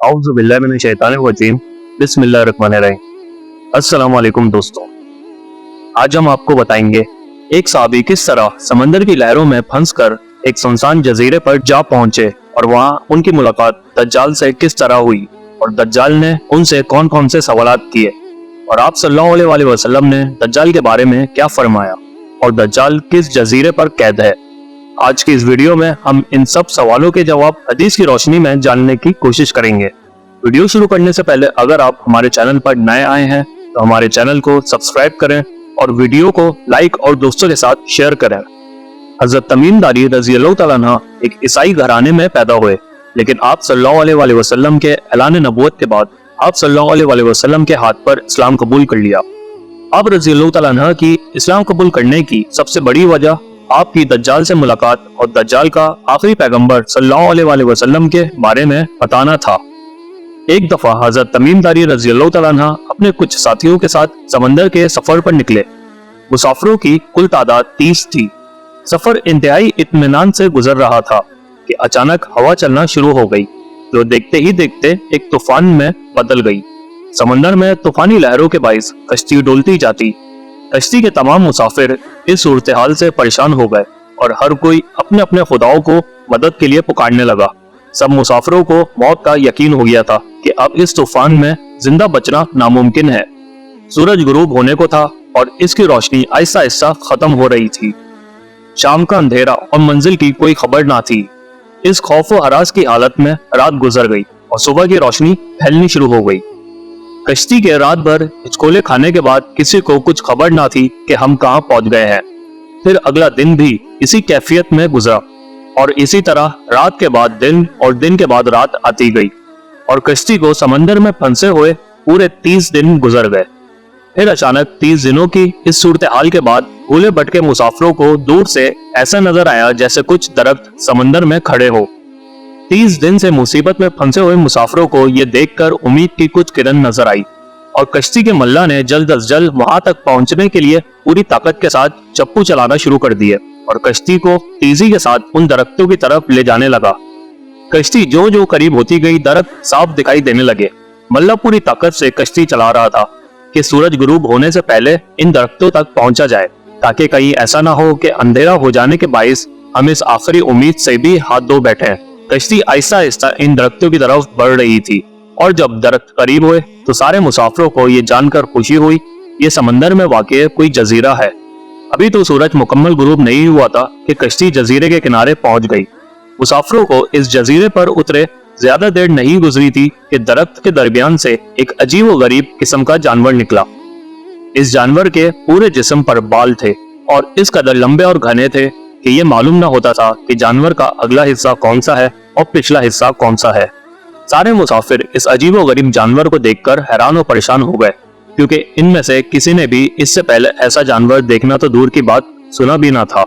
औज़ु बिल्लाहि मिनश शैतानिर रजीम। बिस्मिल्लाहिर्रहमानिर्रहीम। अस्सलाम वालेकुम दोस्तों, आज हम आपको बताएंगे एक सहाबी किस तरह समंदर की लहरों में फंसकर एक सुनसान जजीरे पर जा पहुंचे और वहां उनकी मुलाकात दज्जाल से किस तरह हुई और दज्जाल ने उनसे कौन कौन से सवालात किए और आप सल्लल्लाहु अलैहि वसल्लम ने दज्जाल के बारे में क्या फरमाया और दज्जाल किस जजीरे पर कैद है। आज की इस वीडियो में हम इन सब सवालों के जवाब हदीस की रोशनी में जानने की कोशिश करेंगे। वीडियो शुरू करने से पहले अगर आप हमारे चैनल पर नए आए हैं तो हमारे चैनल को सब्सक्राइब करें और वीडियो को लाइक और दोस्तों के साथ शेयर करें। हजरत तमीम दारी रजी अल्लाह तआला अन्हु एक ईसाई घराने में पैदा हुए, लेकिन आप सल्लल्लाहु अलैहि वसल्लम के ऐलान नबूवत के बाद आप सल्लल्लाहु अलैहि वसल्लम के हाथ पर इस्लाम कबूल कर लिया। आप रजी अल्लाह तआला अन्हु की इस्लाम कबूल करने की सबसे बड़ी वजह आपकी दज्जाल से मुलाकात और दज्जाल का आखिरी पैगंबर सल्लल्लाहु अलैहि वसल्लम के बारे में बताना था। एक दफा हजरत तमीम दारी रजी अल्लाह तआला अन्हु अपने कुछ साथियों के साथ समंदर के सफर पर निकले। मुसाफिरों की कुल तादाद 30 थी। सफर इंतहाई इत्मीनान से गुजर रहा था कि अचानक हवा चलना शुरू हो गई, जो देखते ही देखते एक तूफान में बदल गई। समंदर में तूफानी लहरों के बाइस कश्ती डोलती जाती। कश्ती के तमाम मुसाफिर इस सूरत हाल से परेशान हो गए और हर कोई अपने अपने खुदाओं को मदद के लिए पुकारने लगा। सब मुसाफिरों को मौत का यकीन हो गया था कि अब इस तूफान में जिंदा बचना नामुमकिन है। सूरज गुरूब होने को था और इसकी रोशनी आहिस्ता आहिस्ता खत्म हो रही थी। शाम का अंधेरा और मंजिल की कोई खबर ना थी। इस खौफ व हरास की हालत में रात गुजर गई और सुबह की रोशनी फैलनी शुरू हो गई। कश्ती के रात भर हिचकोले खाने के बाद किसी को कुछ खबर ना थी कि हम कहाँ पहुंच गए हैं। फिर अगला दिन भी इसी कैफियत में गुजरा और इसी तरह रात के बाद दिन और दिन के बाद रात आती गई और कश्ती को समंदर में फंसे हुए पूरे 30 दिन गुजर गए। फिर अचानक 30 दिनों की इस सूरत हाल के बाद भूले भटके मुसाफिरों को दूर से ऐसा नजर आया जैसे कुछ दरख्त समंदर में खड़े हो। 30 दिन से मुसीबत में फंसे हुए मुसाफिरों को ये देखकर उम्मीद की कुछ किरण नजर आई और कश्ती के मल्ला ने जल्द अज जल्द वहां तक पहुंचने के लिए पूरी ताकत के साथ चप्पू चलाना शुरू कर दिए और कश्ती को तेजी के साथ उन दरख्तों की तरफ ले जाने लगा। कश्ती जो जो करीब होती गई दरख्त साफ दिखाई देने लगे। मल्ला पूरी ताकत से कश्ती चला रहा था कि सूरज गुरूब होने से पहले इन दरख्तों तक पहुंचा जाए, ताकि कहीं ऐसा ना हो कि अंधेरा हो जाने के बाइस हम इस आखिरी उम्मीद से भी हाथ धो बैठे। कश्ती आहिस्ता आहिस्ता इन दरख्तों की तरफ बढ़ रही थी और जब दरख्त करीब हुए तो सारे मुसाफिरों को ये जानकर खुशी हुई ये समंदर में वाक़ई कोई जजीरा है। अभी तो सूरज मुकम्मल गुरूब नहीं हुआ था कि कश्ती जजीरे के किनारे पहुंच गई। मुसाफिरों को इस जजीरे पर उतरे ज्यादा देर नहीं गुजरी थी कि दरख्त के दरमियान से एक अजीब व गरीब किस्म का जानवर निकला। इस जानवर के पूरे जिस्म पर बाल थे और इस कदर लंबे और घने थे कि ये मालूम न होता था कि जानवर का अगला हिस्सा कौन सा है और पिछला हिस्सा कौन सा है। सारे मुसाफिर इस अजीब व गरीब जानवर को देखकर हैरान और परेशान हो गए, क्योंकि इनमें से किसी ने भी इससे पहले ऐसा जानवर देखना तो दूर की बात सुना भी ना था।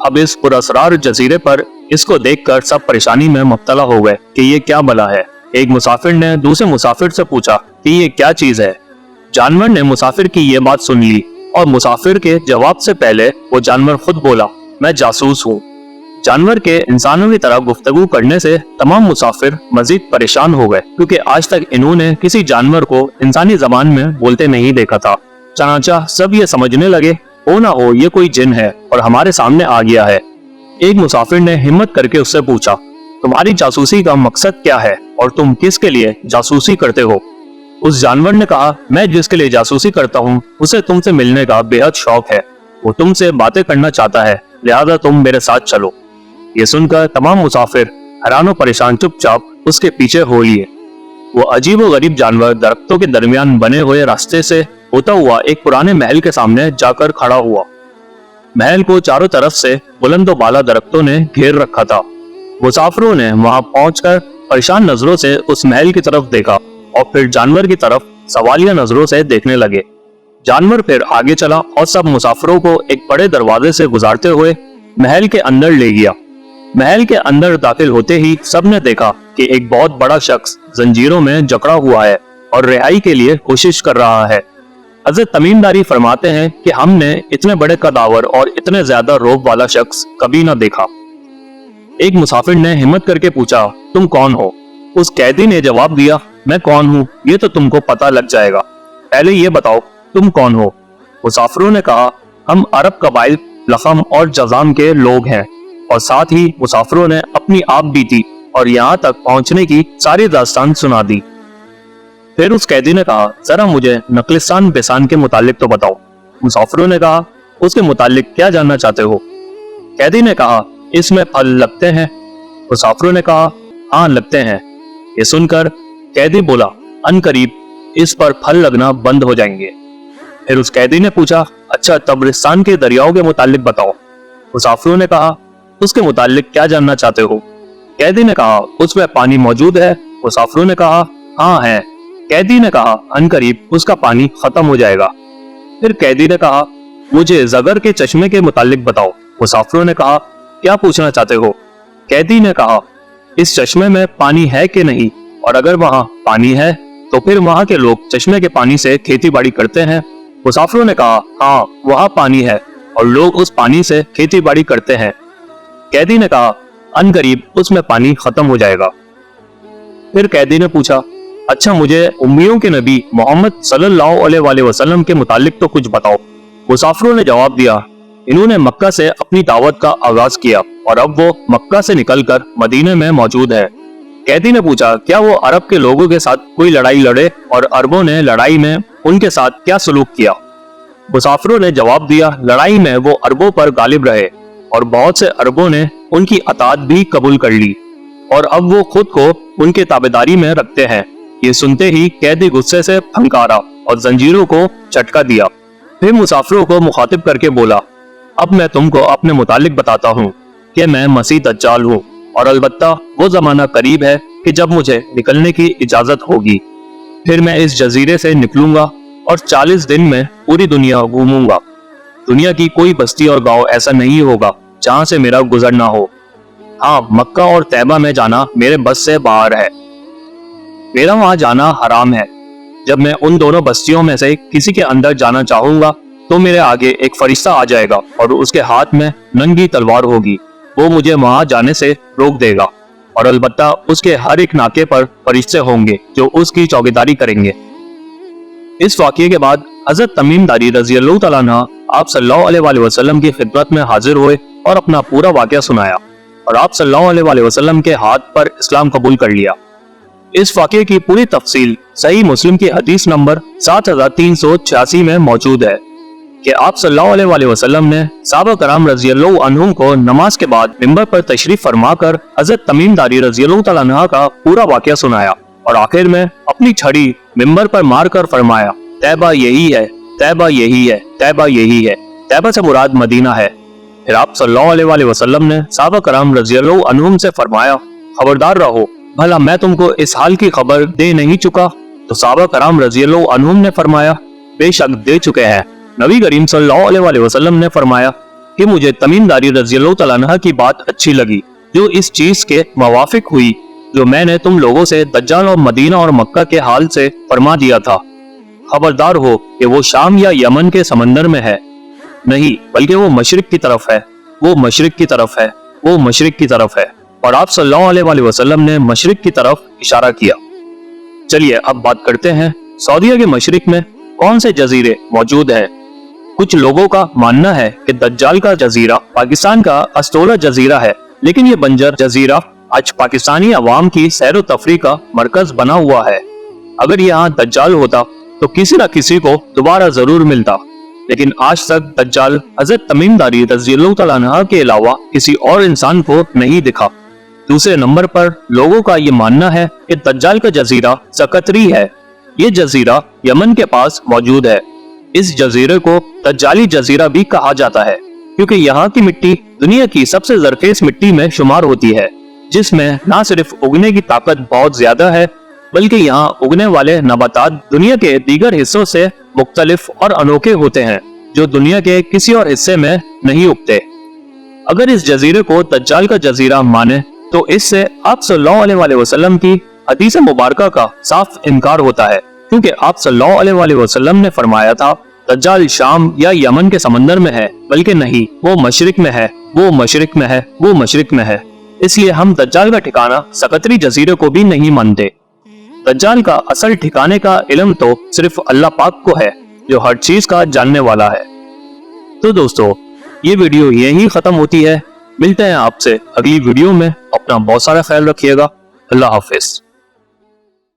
अब इस पुरअसरार जजीरे पर इसको देखकर सब परेशानी में मुब्तला हो गए कि ये क्या बला है। एक मुसाफिर ने दूसरे मुसाफिर से पूछा कि ये क्या चीज है। जानवर ने मुसाफिर की ये बात सुन ली और मुसाफिर के जवाब से पहले वो जानवर खुद बोला, मैं जासूस हूँ। जानवर के इंसानों की तरह गुफ्तगू करने से तमाम मुसाफिर मजीद परेशान हो गए, क्योंकि आज तक इन्होंने किसी जानवर को इंसानी जबान में बोलते नहीं देखा था। चनाचा सब ये समझने लगे हो ना हो ये कोई जिन है और हमारे सामने आ गया है। एक मुसाफिर ने हिम्मत करके उससे पूछा, तुम्हारी जासूसी का मकसद क्या है और तुम किसके लिए जासूसी करते हो। उस जानवर ने कहा, मैं जिसके लिए जासूसी करता हूँ उसे तुमसे मिलने का बेहद शौक है। वो तुमसे बातें करना चाहता है, लिहाजा तुम मेरे साथ चलो। ये सुनकर तमाम मुसाफिर हैरान और परेशान चुपचाप उसके पीछे हो लिए। वो अजीब व गरीब जानवर दरख्तों के दरमियान बने हुए रास्ते से होता हुआ एक पुराने महल के सामने जाकर खड़ा हुआ। महल को चारों तरफ से बुलंद व बाला दरख्तों ने घेर रखा था। मुसाफिरों ने वहां पहुंचकर परेशान नजरों से उस महल की तरफ देखा और फिर जानवर की तरफ सवालिया नजरों से देखने लगे। जानवर फिर आगे चला और सब मुसाफिरों को एक बड़े दरवाजे से गुजारते हुए महल के अंदर ले गया। महल के अंदर दाखिल होते ही सबने देखा कि एक बहुत बड़ा शख्स जंजीरों में जकड़ा हुआ है और रिहाई के लिए कोशिश कर रहा है। हजरत तमीम दारी फरमाते हैं कि हमने इतने बड़े कदावर और इतने ज्यादा रौब वाला शख्स कभी न देखा। एक मुसाफिर ने हिम्मत करके पूछा, तुम कौन हो। उस कैदी ने जवाब दिया, मैं कौन हूँ ये तो तुमको पता लग जाएगा, पहले ये बताओ तुम कौन हो। मुसाफिरों ने कहा, हम अरब कबाइल लखम और जजाम के लोग हैं। और साथ ही मुसाफिरों ने अपनी आप बीती और यहाँ तक पहुँचने की सारी दास्तान सुना दी। फिर उस कैदी ने कहा, जरा मुझे नकलिस्तान बेसान के मुतालिक तो बताओ। मुसाफिरों ने कहा, उसके मुतालिक क्या जानना चाहते हो। कैदी ने कहा, इसमें फल लगते हैं। मुसाफिरों ने कहा, हाँ लगते हैं। ये सुनकर कैदी बोला, अनकरीब इस पर फल लगना बंद हो जाएंगे। फिर उस कैदी ने पूछा, अच्छा तबरिस्तान के दरियाओं के मुतालिक बताओ। मुसाफिरों ने कहा, उसके मुतालिक क्या जानना चाहते हो। कैदी ने कहा, उसमें पानी मौजूद है। मुसाफिरों ने कहा, हाँ है। कैदी ने कहा, अनकरीब उसका पानी खत्म हो जाएगा। फिर कैदी ने कहा, मुझे जगर के चश्मे के मुतालिक बताओ। मुसाफिरों ने कहा, क्या पूछना चाहते हो। कैदी ने कहा, इस चश्मे में पानी है कि नहीं, और अगर वहाँ पानी है तो फिर वहाँ के लोग चश्मे के पानी से खेती बाड़ी करते हैं। मुसाफिरों ने कहा, हाँ वहाँ पानी है और लोग उस पानी से खेती बाड़ी करते हैं। कैदी ने कहा, अनकरीब उसमें पानी खत्म हो जाएगा। फिर कैदी ने पूछा, अच्छा मुझे उम्मियों के नबी मोहम्मद सल्लल्लाहु अलैहि वसल्लम के मुतालिक तो कुछ बताओ। मुसाफिरों ने जवाब दिया, इन्होंने मक्का से अपनी दावत का आगाज किया और अब वो मक्का से निकलकर मदीने में मौजूद है। कैदी ने पूछा, क्या वो अरब के लोगों के साथ कोई लड़ाई लड़े और अरबों ने लड़ाई में उनके साथ क्या सलूक किया। मुसाफिरों ने जवाब दिया, लड़ाई में वो अरबों पर गालिब रहे और बहुत से अरबों ने उनकी अताअत भी कबूल कर ली और अब वो खुद को उनके ताबेदारी में रखते हैं। ये सुनते ही कैदी गुस्से से फंकारा और जंजीरों को चटका दिया। फिर मुसाफिरों को मुखातिब करके बोला, अब मैं तुमको अपने मुतालिक बताता हूँ कि मैं मसीह दज्जाल हूँ और अलबत्ता वो जमाना करीब है कि जब मुझे निकलने की इजाजत होगी। फिर मैं इस जजीरे से निकलूंगा और 40 दिन में पूरी दुनिया घूमूंगा। दुनिया की कोई बस्ती और गांव ऐसा नहीं होगा जहाँ से मेरा गुजर ना हो। हाँ, मक्का और तैबा में जाना मेरे बस से बाहर है। मेरा वहां जाना हराम है। जब मैं उन दोनों बस्तियों में से किसी के अंदर जाना चाहूंगा तो मेरे आगे एक फरिश्ता आ जाएगा और उसके हाथ में नंगी तलवार होगी। वो मुझे वहां जाने से रोक देगा और अलबत्ता उसके हर एक नाके पर फरिश्ते होंगे जो उसकी चौकीदारी करेंगे। इस वाक़ये के बाद हजरत तमीम दारी रजी अल्लाह तआला अन्हु आप सल्लल्लाहु अलैहि वसल्लम की खिदमत में हाजिर हुए और अपना पूरा वाक़या सुनाया और आप सल्लल्लाहु अलैहि वसल्लम के हाथ पर इस्लाम कबूल कर लिया। इस वाक़ये की पूरी तफसील सही मुस्लिम की हदीस नंबर 7386 में मौजूद है कि आप सल्लल्लाहु अलैहि वसल्लम ने सहाबा कराम रज़ी अल्लाह अन्हुम को नमाज के बाद मिंबर पर तशरीफ फरमाकर हजरत तमीम दारी रज़ी अल्लाह तआला अन्हु का पूरा वाक़या सुनाया और आखिर में अपनी छड़ी मिंबर पर मारकर फरमाया, तैबा यही है, तैबा यही है, तैबा यही है। तैबा से मुराद मदीना है। फिर आप सल्लल्लाहु अलैहि वसल्लम ने सहाबा कराम रज़ी अल्लाह अन्हुम से फरमाया, खबरदार रहो, भला मैं तुमको इस हाल की खबर दे नहीं चुका। तो सहाबा कराम रज़ी अल्लाह अन्हुम ने फरमाया, बेशक दे चुके हैं। नबी करीम सल्लल्लाहु अलैहि वसल्लम ने फरमाया कि मुझे तमीम दारी रज़ी अल्लाह तआला अन्हु की बात अच्छी लगी जो इस चीज के मुवाफिक हुई जो मैंने तुम लोगों से दज्जाल और मदीना और मक्का के हाल से फरमा दिया था। खबरदार हो कि वो शाम या यमन के समंदर में है, नहीं बल्कि वो मशरिक की तरफ है, वो मशरिक की तरफ है, वो मशरिक की तरफ है। और आप सल्लल्लाहु अलैहि वसल्लम ने मशरिक की तरफ इशारा किया। चलिए अब बात करते हैं सऊदीया के मशरिक में कौन से जजीरे मौजूद हैं। कुछ लोगों का मानना है कि दज्जाल का जजीरा पाकिस्तान का अस्टोला जजीरा है, लेकिन ये बंजर जजीरा आज पाकिस्तानी अवाम की सैर व तफरीह का मरकज बना हुआ है। अगर यहाँ दज्जाल होता तो किसी न किसी को दोबारा जरूर मिलता, लेकिन आज तक दज्जाल हजरत तमीम दारी रज़ी अल्लाह तआला अन्हु के अलावा किसी और इंसान को नहीं दिखा। दूसरे नंबर पर लोगों का ये मानना है कि दज्जाल का जजीरा सकतरी है। ये जजीरा यमन के पास मौजूद है। इस जजीरे को दज्जाली जजीरा भी कहा जाता है क्योंकि यहाँ की मिट्टी दुनिया की सबसे जरखेज मिट्टी में शुमार होती है, जिसमें न सिर्फ उगने की ताकत बहुत ज्यादा है बल्कि यहाँ उगने वाले नबातात दुनिया के दीगर हिस्सों से मुख्तलिफ और अनोखे होते हैं जो दुनिया के किसी और हिस्से में नहीं उगते। अगर इस जजीरे को दज्जाल का जजीरा माने तो इससे आप सल्लल्लाहु अलैहि वसल्लम की हदीस मुबारका का साफ इनकार होता है, क्योंकि आप सल्लल्लाहु अलैहि वसल्लम ने फरमाया था दज्जाल शाम या यमन के समंदर में है, बल्कि नहीं, वो मशरिक में है, वो मशरिक में है, वो मशरिक में है। اس لیے ہم دجال کا ٹھکانہ سکتری جزیرے کو بھی نہیں مانتے۔ دجال کا اصل ٹھکانے کا علم تو صرف اللہ پاک کو ہے جو ہر چیز کا جاننے والا ہے۔ تو دوستو، یہ ویڈیو یہیں ختم ہوتی ہے۔ ملتے ہیں آپ سے اگلی ویڈیو میں۔ اپنا بہت سارا خیال رکھیے گا۔ اللہ حافظ۔